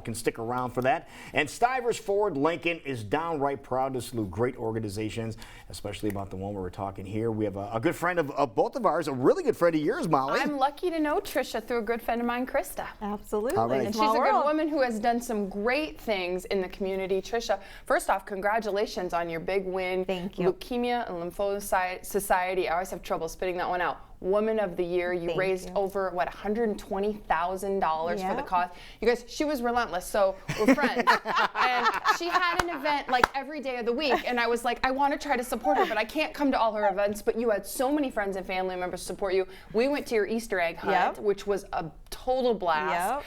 Can stick around for that. And Stivers Ford Lincoln is downright proud to salute great organizations, especially about the one we're talking here. We have a good friend of both of ours, a really good friend of yours, Molly. I'm lucky to know Tricia through a good friend of mine, Krista. Absolutely. All right. And she's a good woman who has done some great things in the community. Tricia, first off, congratulations on your big win. Thank you. Leukemia and Lymphoma Society. I always have trouble spitting that one out. Woman of the Year. You raised over, what, $120,000 for the cause. You guys, she was relentless, so we're friends. And she had an event like every day of the week, and I was like, I want to try to support her, but I can't come to all her events. But you had so many friends and family members support you. We went to your Easter egg hunt, which was a total blast.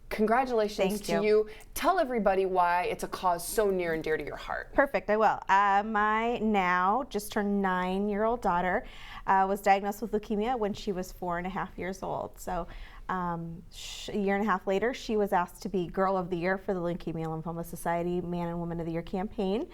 Congratulations to you. Tell everybody why it's a cause so near and dear to your heart. Perfect, I will. My now just turned 9-year-old daughter was diagnosed with leukemia when she was 4.5 years old. So a year and a half later, she was asked to be Girl of the Year for the Leukemia and Lymphoma Society Man and Woman of the Year campaign.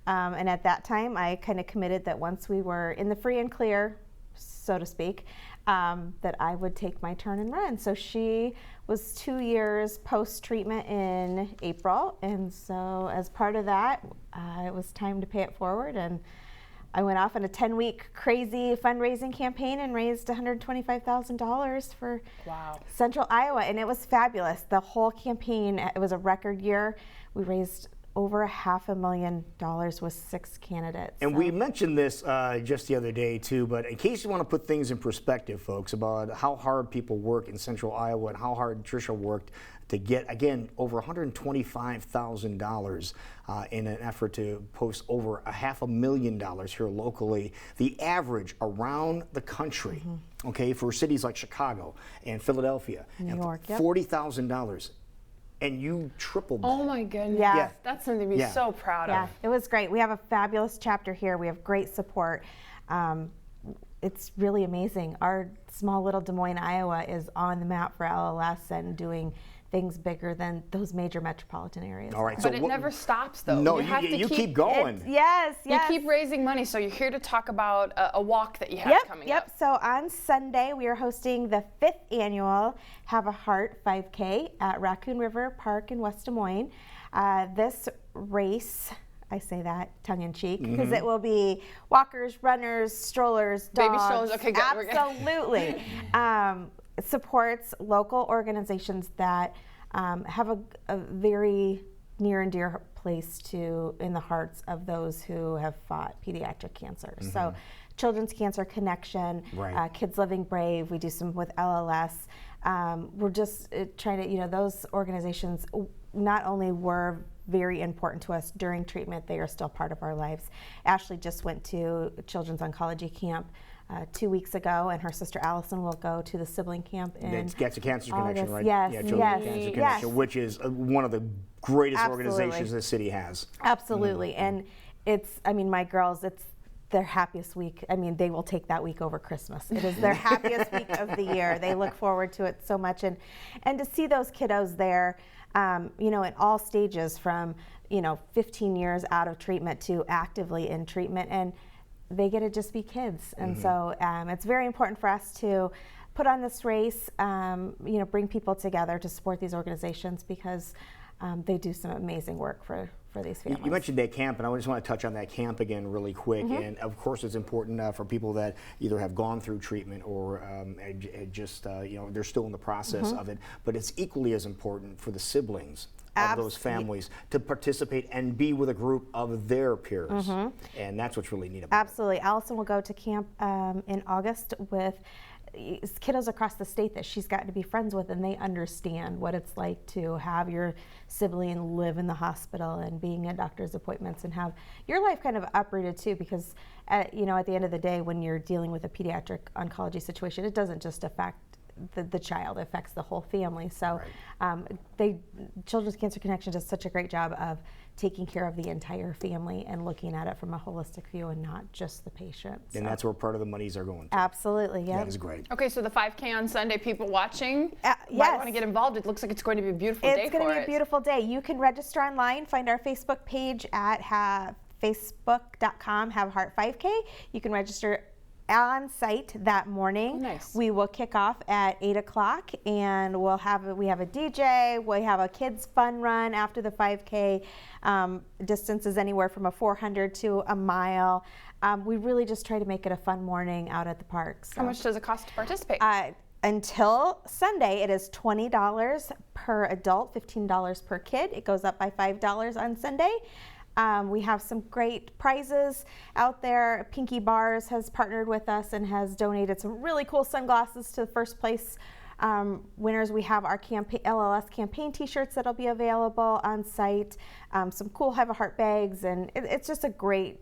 And at that time, I kind of committed that once we were in the free and clear, so to speak, that I would take my turn and run. So she was 2 years post-treatment in April, and so as part of that, it was time to pay it forward, and I went off on a 10-week crazy fundraising campaign and raised $125,000 for Central Iowa, and it was fabulous. The whole campaign, it was a record year. We raised over $500,000 with 6 candidates. And we mentioned this just the other day too, but in case you want to put things in perspective, folks, about how hard people work in Central Iowa and how hard Tricia worked to get, again, over $125,000 in an effort to post over $500,000 here locally. The average around the country, okay, for cities like Chicago and Philadelphia, New York, $40,000. And you tripled that. Oh my goodness. Yeah. That's something to be so proud of. It was great. We have a fabulous chapter here. We have great support. It's really amazing. Our small little Des Moines, Iowa is on the map for LLS and doing things bigger than those major metropolitan areas. All right, but it never stops, though. No, you have to keep going. Yes. You keep raising money, so you're here to talk about a walk that you have coming up. So on Sunday, we are hosting the 5th annual Have a Heart 5K at Raccoon River Park in West Des Moines. This race, I say that tongue-in-cheek, because it will be walkers, runners, strollers, dogs. Baby strollers, okay, good. Absolutely. It supports local organizations that have a very near and dear place in the hearts of those who have fought pediatric cancer. So Children's Cancer Connection, Kids Living Brave, we do some with LLS. We're just trying to, those organizations not only were very important to us during treatment, they are still part of our lives. Ashley just went to Children's Oncology Camp 2 weeks ago, and her sister Allison will go to the sibling camp in That's a Cancer Connection, right? Yes, Children's Cancer Connection, which is one of the greatest organizations the city has. Absolutely, and it's, my girls, it's their happiest week. They will take that week over Christmas. It is their happiest week of the year. They look forward to it so much, and to see those kiddos there, in all stages from 15 years out of treatment to actively in treatment, and they get to just be kids. And so it's very important for us to put on this race, bring people together to support these organizations, because they do some amazing work for these families. You mentioned that camp, and I just want to touch on that camp again really quick. And of course, it's important for people that either have gone through treatment or they're still in the process of it. But it's equally as important for the siblings of those families to participate and be with a group of their peers. And that's what's really neat about it. Absolutely. Allison will go to camp in August with kiddos across the state that she's gotten to be friends with, and they understand what it's like to have your sibling live in the hospital and being at doctor's appointments and have your life kind of uprooted too, because at the end of the day, when you're dealing with a pediatric oncology situation, it doesn't just affect the child, affects the whole family. So Children's Cancer Connection does such a great job of taking care of the entire family and looking at it from a holistic view and not just the patient. And that's where part of the monies are going to. Absolutely, yeah. That is great. Okay, so the 5K on Sunday, people watching might want to get involved. It looks like it's going to be a beautiful day for it. It's going to be a beautiful day. You can register online, find our Facebook page at facebook.com, Have a Heart 5K. You can register on site that morning. Oh, nice. We will kick off at 8 o'clock, and we have a DJ. We have a kids fun run after the 5K. Distance is anywhere from a 400 to a mile. We really just try to make it a fun morning out at the park. So. How much does it cost to participate? Until Sunday, it is $20 per adult, $15 per kid. It goes up by $5 on Sunday. We have some great prizes out there. Pinky Bars has partnered with us and has donated some really cool sunglasses to the first place winners. We have our LLS campaign t-shirts that'll be available on site, some cool Have a Heart bags, and it's just a great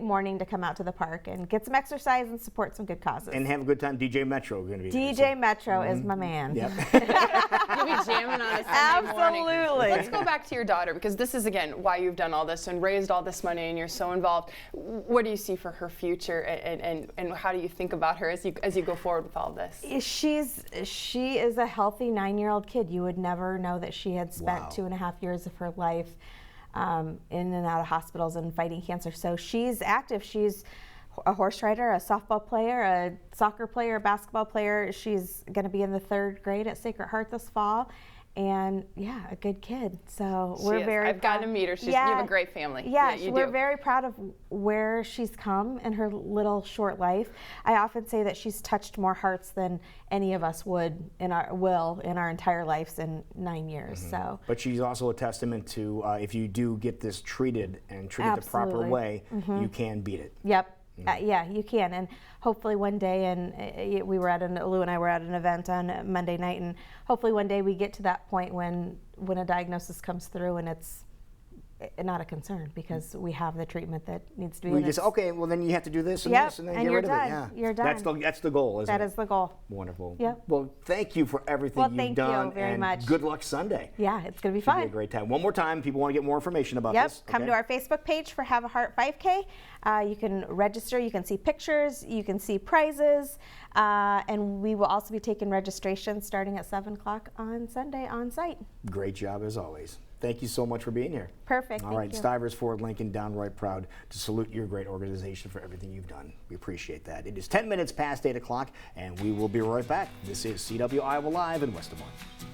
morning to come out to the park and get some exercise and support some good causes. And have a good time. DJ Metro going to be there. DJ Metro is my man. Yep. You'll be jamming on a Sunday morning. Absolutely. Let's go back to your daughter, because this is, again, why you've done all this and raised all this money and you're so involved. What do you see for her future, and how do you think about her as you go forward with all this? She is a healthy 9-year-old kid. You would never know that she had spent Wow. 2.5 years of her life in and out of hospitals and fighting cancer. So she's active. She's a horse rider, a softball player, a soccer player, a basketball player. She's going to be in the 3rd grade at Sacred Heart this fall. And yeah, a good kid. So we're very I've gotten to meet her. You have a great family. Yeah, you we're do. very proud of where she's come in her little short life. I often say that she's touched more hearts than any of us would in our entire lives in 9 years. Mm-hmm. So, but she's also a testament to if you do get this treated and treated the proper Absolutely. way, you can beat it. yep. Yeah, you can, and hopefully one day, and Lou and I were at an event on Monday night, and hopefully one day we get to that point when a diagnosis comes through and it's not a concern, because we have the treatment that needs to be. We just well then you have to do this and Yep, this and then and get you're rid done. of it. Yeah, You're done. That's the goal, isn't it? That is the goal. Wonderful. Yep. Well, thank you for everything Well, you've thank done. you very and much. Good luck Sunday. Yeah, it's going to be It'll be fun. a great time. One more time, people want to get more information about Yep, this. come to our Facebook page for Have a Heart 5K. You can register, you can see pictures, you can see prizes, and we will also be taking registration starting at 7 o'clock on Sunday on site. Great job as always. Thank you so much for being here. Perfect. All right, thank you. Stivers Ford Lincoln, downright proud to salute your great organization for everything you've done. We appreciate that. It is 10 minutes past 8 o'clock, and we will be right back. This is CW Iowa Live in West Des Moines.